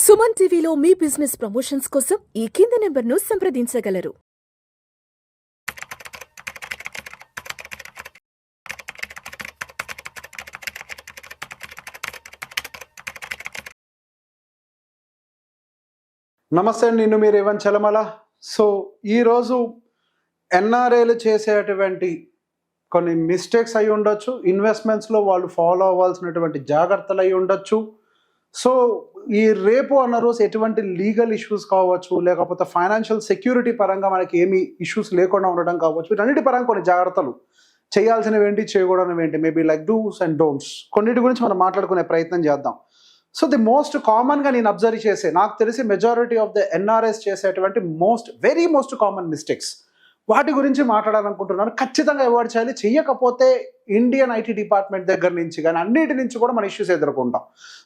సుమన్ టీవీలో మీ business promotions కోసం ఈ కింది నెంబర్ను సంప్రదించగలరు. నమస్తే, నేను మీ రేవంత్ చలమల. సో ఈరోజు ఎన్ఆర్ఐలు చేసేటువంటి కొన్ని మిస్టేక్స్ అయి ఉండొచ్చు, ఇన్వెస్ట్మెంట్స్లో వాళ్ళు ఫాలో అవ్వాల్సినటువంటి జాగ్రత్తలు అయి ఉండొచ్చు. సో ఈ రేపు అన్న రోజు ఎటువంటి లీగల్ ఇష్యూస్ కావచ్చు, లేకపోతే ఫైనాన్షియల్ సెక్యూరిటీ పరంగా మనకి ఏమి ఇష్యూస్ లేకుండా ఉండడం కావచ్చు, వీటన్నిటి పరంగా కొన్ని జాగ్రత్తలు చేయాల్సినవి ఏంటి, చేయకూడనివి ఏంటి, maybe like dos and don'ts, కొన్నిటి గురించి మనం మాట్లాడుకునే ప్రయత్నం చేద్దాం. సో ది మోస్ట్ కామన్గా నేను అబ్జర్వ్ చేసే, నాకు తెలిసి మెజారిటీ ఆఫ్ ద ఎన్ఆర్ఎస్ చేసేటువంటి వెరీ మోస్ట్ కామన్ మిస్టేక్స్, వాటి గురించి మాట్లాడాలనుకుంటున్నాను. ఖచ్చితంగా అవాయిడ్ చేయాలి. చెయ్యకపోతే ఇండియన్ ఐటీ డిపార్ట్మెంట్ దగ్గర నుంచి కానీ అన్నిటి నుంచి కూడా మన ఇష్యూస్ ఎదుర్కొంటాం.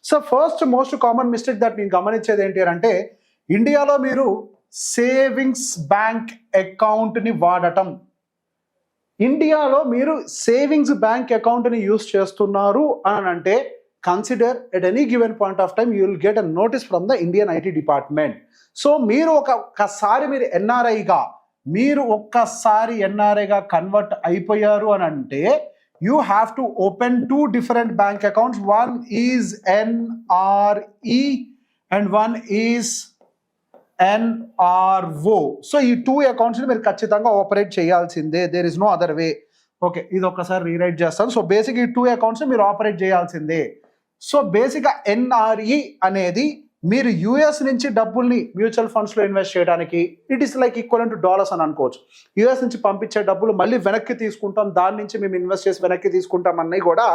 So first most common mistake that నేను గమనించేది ఏంటి అంటే, ఇండియాలో మీరు సేవింగ్స్ బ్యాంక్ అకౌంట్ని వాడటం, ఇండియాలో మీరు సేవింగ్స్ బ్యాంక్ అకౌంట్ని యూస్ చేస్తున్నారు అని అంటే, consider at any given point of time you will get a notice from the Indian IT department. So మీరు ఒక్కసారి మీరు ఎన్ఆర్ఐగా కన్వర్ట్ అయిపోయారు అని అంటే, you have to open 2 different bank accounts. One is NRE and one is NRO. So ఈ 2 అకౌంట్స్ని మీరు ఖచ్చితంగా ఆపరేట్ చేయాల్సిందే. There is no other way. Okay, ఇది ఒక్కసారి రీరైట్ చేస్తాను. సో బేసిక్ ఈ 2 అకౌంట్స్ మీరు ఆపరేట్ చేయాల్సిందే. సో బేసిక్గా ఎన్ఆర్ఈ అనేది మీరు యూఎస్ నుంచి డబ్బుల్ని మ్యూచువల్ ఫండ్స్లో ఇన్వెస్ట్ చేయడానికి, it is like equal to dollars అని అనుకోవచ్చు. యూఎస్ నుంచి పంపించే డబ్బులు మళ్ళీ వెనక్కి తీసుకుంటాం, దాని నుంచి మేము ఇన్వెస్ట్ చేసి వెనక్కి తీసుకుంటాం అన్నవి కూడా,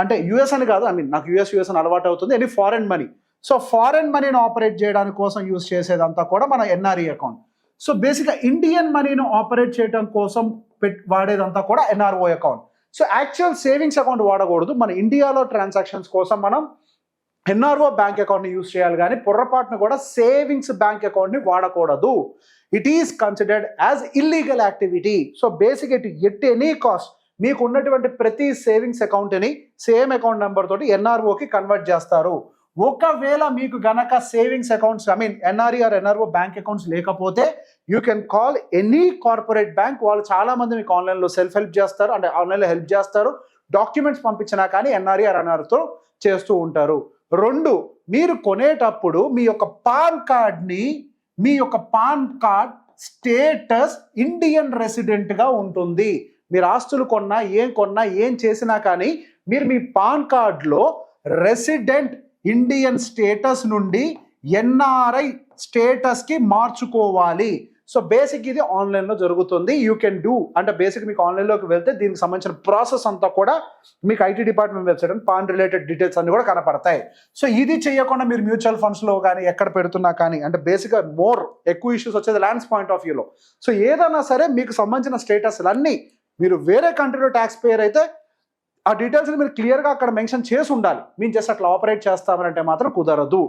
అంటే యూఎస్ అని కాదు, నాకు యూఎస్ అని అలవాటు అవుతుంది, any foreign money. So foreign మనీని ఆపరేట్ చేయడానికి కోసం యూజ్ చేసేదంతా కూడా మన ఎన్ఆర్ఈ అకౌంట్. సో బేసిక్గా ఇండియన్ మనీని ఆపరేట్ చేయడం కోసం వాడేదంతా కూడా NRO account. So actual savings account వాడకూడదు. మన ఇండియాలో ట్రాన్సాక్షన్స్ కోసం మనం ఎన్ఆర్ఓ బ్యాంక్ అకౌంట్ని యూజ్ చేయాలి, కానీ పొర్రపాటును కూడా సేవింగ్స్ బ్యాంక్ అకౌంట్ని వాడకూడదు. It is considered as illegal activity. So basic at any cost మీకు ఉన్నటువంటి ప్రతి సేవింగ్స్ అకౌంట్ని సేమ్ అకౌంట్ నెంబర్ తోటి ఎన్ఆర్ఓకి కన్వర్ట్ చేస్తారు. ఒకవేళ మీకు గనక savings accounts NRE or NRO bank accounts లేకపోతే, you can call any corporate bank. వాళ్ళు చాలా మంది మీకు ఆన్లైన్లో సెల్ఫ్ హెల్ప్ చేస్తారు, అంటే ఆన్లైన్లో హెల్ప్ చేస్తారు. డాక్యుమెంట్స్ పంపించినా కానీ ఎన్ఆర్ఈ ఆర్ ఎన్ఆర్ఓతో చేస్తూ ఉంటారు. 2, మీరు కొనేటప్పుడు మీ యొక్క పాన్ కార్డ్ స్టేటస్ ఇండియన్ రెసిడెంట్గా ఉంటుంది. మీరు ఆస్తులు కొన్నా, ఏం చేసినా కానీ మీరు మీ పాన్ కార్డ్లో రెసిడెంట్ ఇండియన్ స్టేటస్ నుండి ఎన్ఆర్ఐ స్టేటస్కి మార్చుకోవాలి. సో బేసిక్ ఇది ఆన్లైన్లో జరుగుతుంది. యూ కెన్ డూ, అంటే బేసిక్ మీకు ఆన్లైన్లోకి వెళ్తే దీనికి సంబంధించిన ప్రాసెస్ అంతా కూడా మీకు IT department website and pan related details అన్ని కూడా కనపడతాయి. సో ఇది చేయకుండా మీరు మ్యూచువల్ ఫండ్స్లో కానీ ఎక్కడ పెడుతున్నా కానీ, అంటే బేసిక్గా ఎక్కువ ఇష్యూస్ వచ్చేది ల్యాండ్స్ పాయింట్ ఆఫ్ వ్యూలో. సో ఏదైనా సరే మీకు సంబంధించిన స్టేటస్ అన్నీ, మీరు వేరే కంట్రీలో ట్యాక్స్ పేయర్ అయితే ఆ డీటెయిల్స్ని మీరు క్లియర్గా అక్కడ మెన్షన్ చేసి ఉండాలి. మేము జస్ట్ అట్లా ఆపరేట్ చేస్తామనంటే మాత్రం కుదరదు.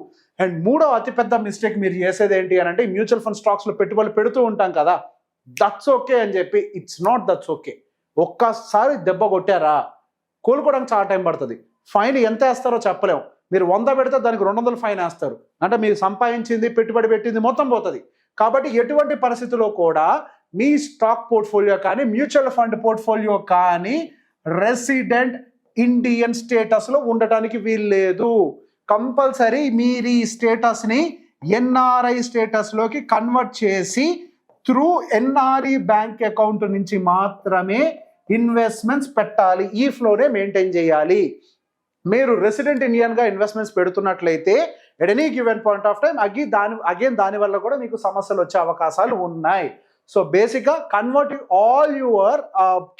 అండ్ 3వ అతిపెద్ద మిస్టేక్ మీరు చేసేది ఏంటి అని అంటే, మ్యూచువల్ ఫండ్ స్టాక్స్లో పెట్టుబడులు పెడుతూ ఉంటాం కదా, దట్స్ ఓకే అని చెప్పి, ఇట్స్ నాట్ దట్స్ ఓకే. ఒక్కసారి దెబ్బ కొట్టారా కోలుకోవడానికి చాలా టైం పడుతుంది. ఫైన్ ఎంత వేస్తారో చెప్పలేము. మీరు 100 పెడితే దానికి 200 ఫైన్ వేస్తారు, అంటే మీరు సంపాదించింది, పెట్టుబడి పెట్టింది మొత్తం పోతుంది. కాబట్టి ఎటువంటి పరిస్థితుల్లో కూడా మీ స్టాక్ పోర్ట్ఫోలియో కానీ మ్యూచువల్ ఫండ్ పోర్ట్ఫోలియో కానీ రెసిడెంట్ ఇండియన్ స్టేటస్లో ఉండటానికి వీల్లేదు. కంపల్సరీ మీరు ఈ స్టేటస్ని ఎన్ఆర్ఐ స్టేటస్లోకి కన్వర్ట్ చేసి త్రూ ఎన్ఆర్ఈ బ్యాంక్ అకౌంట్ నుంచి మాత్రమే ఇన్వెస్ట్మెంట్స్ పెట్టాలి. ఈ ఫ్లోనే మెయింటైన్ చేయాలి. మీరు రెసిడెంట్ ఇండియన్గా ఇన్వెస్ట్మెంట్స్ పెడుతున్నట్లయితే at any given point of time దానివల్ల కూడా మీకు సమస్యలు వచ్చే అవకాశాలు ఉన్నాయి. సో బేసిక్గా convert all your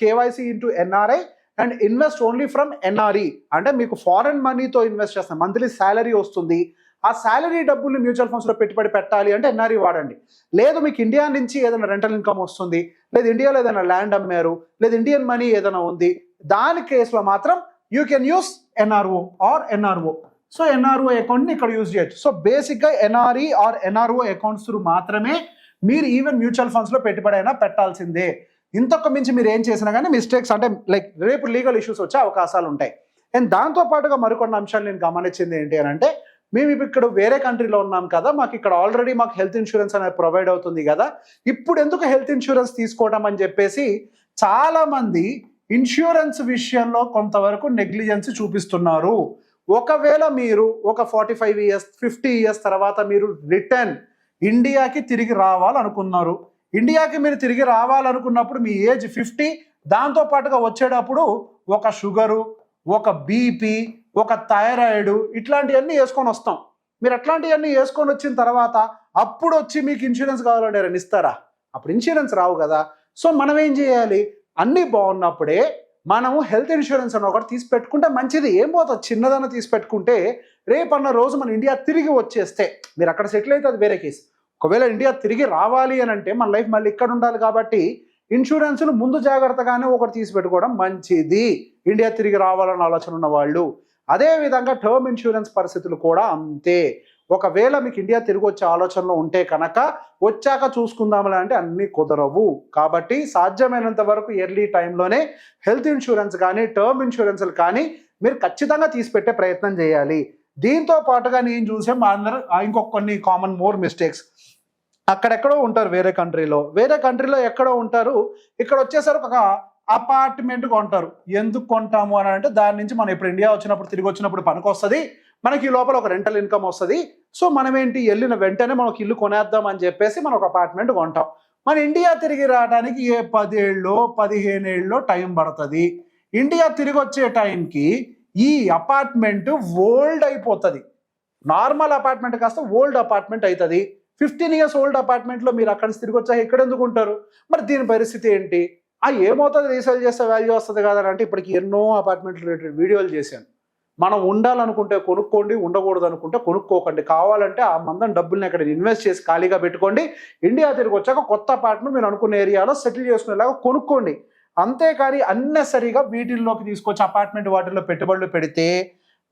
KYC into NRI and invest only from NRE. అంటే మీకు ఫారెన్ మనీతో ఇన్వెస్ట్ చేస్తాం, మంత్లీ శాలరీ వస్తుంది, ఆ శాలరీ డబ్బుల్ని మ్యూచువల్ ఫండ్స్లో పెట్టుబడి పెట్టాలి అంటే ఎన్ఆర్ఈ వాడండి. లేదు మీకు ఇండియా నుంచి ఏదైనా రెంటల్ ఇన్కమ్ వస్తుంది, లేదు ఇండియాలో ఏదైనా ల్యాండ్ అమ్మారు, లేదు ఇండియన్ మనీ ఏదైనా ఉంది, దాని కేసులో మాత్రం you can use NRO or NRO. So NRO అకౌంట్ని ఇక్కడ యూజ్ చేయొచ్చు. సో బేసిక్గా NRE or NRO accounts through మాత్రమే మీరు ఈవెన్ మ్యూచువల్ ఫండ్స్లో పెట్టుబడి అయినా పెట్టాల్సిందే. ఇంతకు మించి మీరు ఏం చేసినా కానీ మిస్టేక్స్, అంటే లైక్ రేపు లీగల్ ఇష్యూస్ వచ్చే అవకాశాలు ఉంటాయి. అండ్ దాంతోపాటుగా మరికొన్ని అంశాలు నేను గమనించింది ఏంటి అని అంటే, మేము ఇప్పుడు ఇక్కడ వేరే కంట్రీలో ఉన్నాం కదా, మాకు ఇక్కడ ఆల్రెడీ మాకు హెల్త్ ఇన్సూరెన్స్ అనేది ప్రొవైడ్ అవుతుంది కదా, ఇప్పుడు ఎందుకు హెల్త్ ఇన్సూరెన్స్ తీసుకోవడం అని చెప్పేసి చాలామంది ఇన్సూరెన్స్ విషయంలో కొంతవరకు నెగ్లిజెన్స్ చూపిస్తున్నారు. ఒకవేళ మీరు ఒక 45 ఇయర్స్ 50 ఇయర్స్ తర్వాత మీరు రిటర్న్ ఇండియాకి తిరిగి రావాలనుకున్నారు. ఇండియాకి మీరు తిరిగి రావాలనుకున్నప్పుడు మీ ఏజ్ 50, దాంతో పాటుగా వచ్చేటప్పుడు ఒక షుగరు, ఒక బీపీ, ఒక థైరాయిడ్ ఇట్లాంటివన్నీ వేసుకొని వస్తాం. మీరు అట్లాంటివన్నీ వేసుకొని వచ్చిన తర్వాత అప్పుడు వచ్చి మీకు ఇన్సూరెన్స్ కావాలంటే ఎవరైనా ఇస్తారా? అప్పుడు ఇన్సూరెన్స్ రావు కదా. సో మనం ఏం చేయాలి, అన్నీ బాగున్నప్పుడే మనము హెల్త్ ఇన్సూరెన్స్ అని ఒకటి తీసి పెట్టుకుంటే మంచిది. ఏం పోతుంది, చిన్నదన్న తీసి పెట్టుకుంటే రేపన్న రోజు మన ఇండియా తిరిగి వచ్చేస్తే మీరు అక్కడ సెటిల్ అయితే అది వేరే కేసు. ఒకవేళ ఇండియా తిరిగి రావాలి అని అంటే మన లైఫ్ మళ్ళీ ఇక్కడ ఉండాలి కాబట్టి ఇన్సూరెన్స్ను ముందు జాగ్రత్తగానే ఒకటి తీసి పెట్టుకోవడం మంచిది ఇండియా తిరిగి రావాలన్న ఆలోచన ఉన్న వాళ్ళు. అదేవిధంగా టర్మ్ ఇన్సూరెన్స్ పరిస్థితులు కూడా అంతే. ఒకవేళ మీకు ఇండియా తిరిగి వచ్చే ఆలోచనలో ఉంటే కనుక వచ్చాక చూసుకుందామని అంటే అన్నీ కుదరవు. కాబట్టి సాధ్యమైనంత వరకు ఎర్లీ టైంలోనే హెల్త్ ఇన్సూరెన్స్ కానీ టర్మ్ ఇన్సూరెన్స్లు కానీ మీరు ఖచ్చితంగా తీసిపెట్టే ప్రయత్నం చేయాలి. దీంతో పాటుగా నేను చూసే మా అందరూ ఇంకొక కొన్ని కామన్ మోర్ మిస్టేక్స్, అక్కడెక్కడో ఉంటారు వేరే కంట్రీలో ఎక్కడో ఉంటారు, ఇక్కడ వచ్చేసరికి ఒక అపార్ట్మెంట్ కొంటారు. ఎందుకు కొంటాము అని అంటే దాని నుంచి మనం ఇప్పుడు ఇండియా వచ్చినప్పుడు తిరిగి వచ్చినప్పుడు పనికి వస్తుంది, మనకి ఈ లోపల ఒక రెంటల్ ఇన్కమ్ వస్తుంది. సో మనం ఏంటి వెళ్ళిన వెంటనే మనకు ఇల్లు కొనేద్దాం అని చెప్పేసి మనం ఒక అపార్ట్మెంట్ కొంటాం. మన ఇండియా తిరిగి రావడానికి 10 ఏళ్ళో 15 ఏళ్ళలో టైం పడుతుంది. ఇండియా తిరిగి వచ్చే టైంకి ఈ అపార్ట్మెంట్ ఓల్డ్ అయిపోతుంది. నార్మల్ అపార్ట్మెంట్ కాస్త ఓల్డ్ అపార్ట్మెంట్ అవుతుంది. 15 ఇయర్స్ ఓల్డ్ అపార్ట్మెంట్లో మీరు అక్కడి నుంచి తిరిగి వచ్చా ఇక్కడ ఎందుకు ఉంటారు? మరి దీని పరిస్థితి ఏంటి? ఏమవుతుంది, రీసేల్ చేస్తే వాల్యూ వస్తుంది కదా అంటే ఇప్పటికి ఎన్నో అపార్ట్మెంట్ రిలేటెడ్ వీడియోలు చేశాను. మనం ఉండాలనుకుంటే కొనుక్కోండి, ఉండకూడదు అనుకుంటే కొనుక్కోకండి. కావాలంటే ఆ మందం డబ్బుల్ని అక్కడ ఇన్వెస్ట్ చేసి ఖాళీగా పెట్టుకోండి. ఇండియా తిరిగి వచ్చాక కొత్త అపార్ట్మెంట్ మీరు అనుకున్న ఏరియాలో సెటిల్ చేసుకునేలాగా కొనుక్కోండి. అంతేకాని అన్నెసరిగా వీటిల్లోకి తీసుకొచ్చి అపార్ట్మెంట్ వాటిల్లో పెట్టుబడులు పెడితే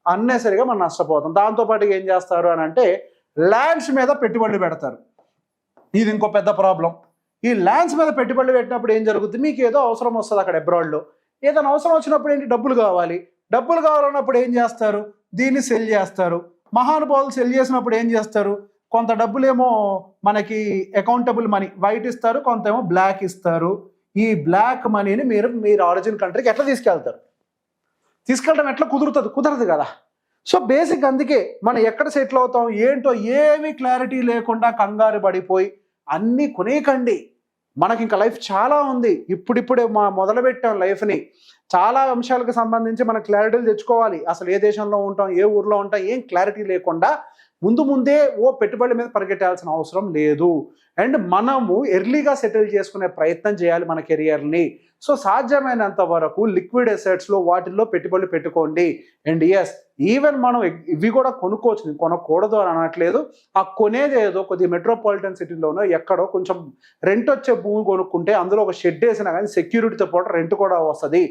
అన్నెసరిగా మనం నష్టపోతాం. దాంతోపాటు ఏం చేస్తారు అని అంటే ల్యాండ్స్ మీద పెట్టుబడులు పెడతారు. ఇది ఇంకో పెద్ద ప్రాబ్లం. ఈ ల్యాండ్స్ మీద పెట్టుబడులు పెట్టినప్పుడు ఏం జరుగుతుంది, మీకు ఏదో అవసరం వస్తుంది అక్కడ అబ్రాడ్లో, ఏదైనా అవసరం వచ్చినప్పుడు ఏంటి డబ్బులు కావాలన్నప్పుడు ఏం చేస్తారు, దీన్ని సెల్ చేస్తారు. మహానుభావులు సెల్ చేసినప్పుడు ఏం చేస్తారు, కొంత డబ్బులేమో మనకి అకౌంటబుల్ మనీ వైట్ ఇస్తారు, కొంత ఏమో బ్లాక్ ఇస్తారు. ఈ బ్లాక్ మనీని మీరు ఆరిజిన్ కంట్రీకి ఎట్లా తీసుకెళ్ళడం ఎట్లా కుదరదు కదా. సో బేసిక్ అందుకే మనం ఎక్కడ సెటిల్ అవుతాం ఏంటో ఏమీ క్లారిటీ లేకుండా కంగారు పడిపోయి అన్నీ కొనేకండి. మనకి ఇంకా లైఫ్ చాలా ఉంది. ఇప్పుడిప్పుడే మొదలుపెట్టాం లైఫ్ని. చాలా అంశాలకు సంబంధించి మనం క్లారిటీలు తెచ్చుకోవాలి. అసలు ఏ దేశంలో ఉంటాం, ఏ ఊర్లో ఉంటాం, ఏం క్లారిటీ లేకుండా ముందే పెట్టుబడి మీద పరిగెట్టాల్సిన అవసరం లేదు. అండ్ మనము ఎర్లీగా సెటిల్ చేసుకునే ప్రయత్నం చేయాలి మన కెరియర్ని. సో సాధ్యమైనంత వరకు లిక్విడ్ అసెట్స్లో వాటిల్లో పెట్టుబడులు పెట్టుకోండి. అండ్ ఎస్, ఈవెన్ మనం ఇవి కూడా కొనుక్కోవచ్చు, కొనకూడదు అని అనట్లేదు. ఆ కొనేది ఏదో కొద్దిగా మెట్రోపాలిటన్ సిటీలోనో ఎక్కడో కొంచెం రెంట్ వచ్చే భూమి కొనుక్కుంటే అందులో ఒక షెడ్ వేసినా కానీ సెక్యూరిటీతో పాటు రెంట్ కూడా వస్తుంది.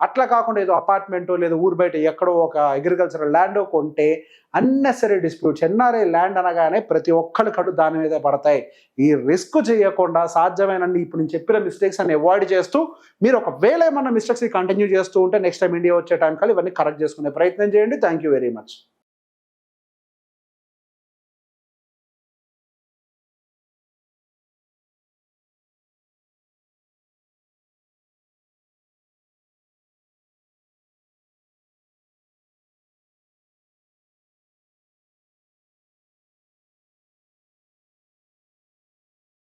అట్లా కాకుండా ఏదో అపార్ట్మెంటో లేదా ఊరు బయట ఎక్కడో ఒక అగ్రికల్చరల్ ల్యాండో కొంటే అన్నెసరీ డిస్ప్యూట్స్. ఎన్ఆర్ఐ ల్యాండ్ అనగానే ప్రతి ఒక్కరి కడు దాని మీద పడతాయి. ఈ రిస్క్ చేయకుండా సాధ్యమైనండి ఇప్పుడు నేను చెప్పిన మిస్టేక్స్ అన్ని అవాయిడ్ చేస్తూ మీరు ఒకవేళ ఏమన్నా మిస్టేక్స్ కంటిన్యూ చేస్తూ ఉంటే నెక్స్ట్ టైం ఇండియా వచ్చే టైం కల్లా ఇవన్నీ కరెక్ట్ చేసుకునే ప్రయత్నం చేయండి. Thank you very much.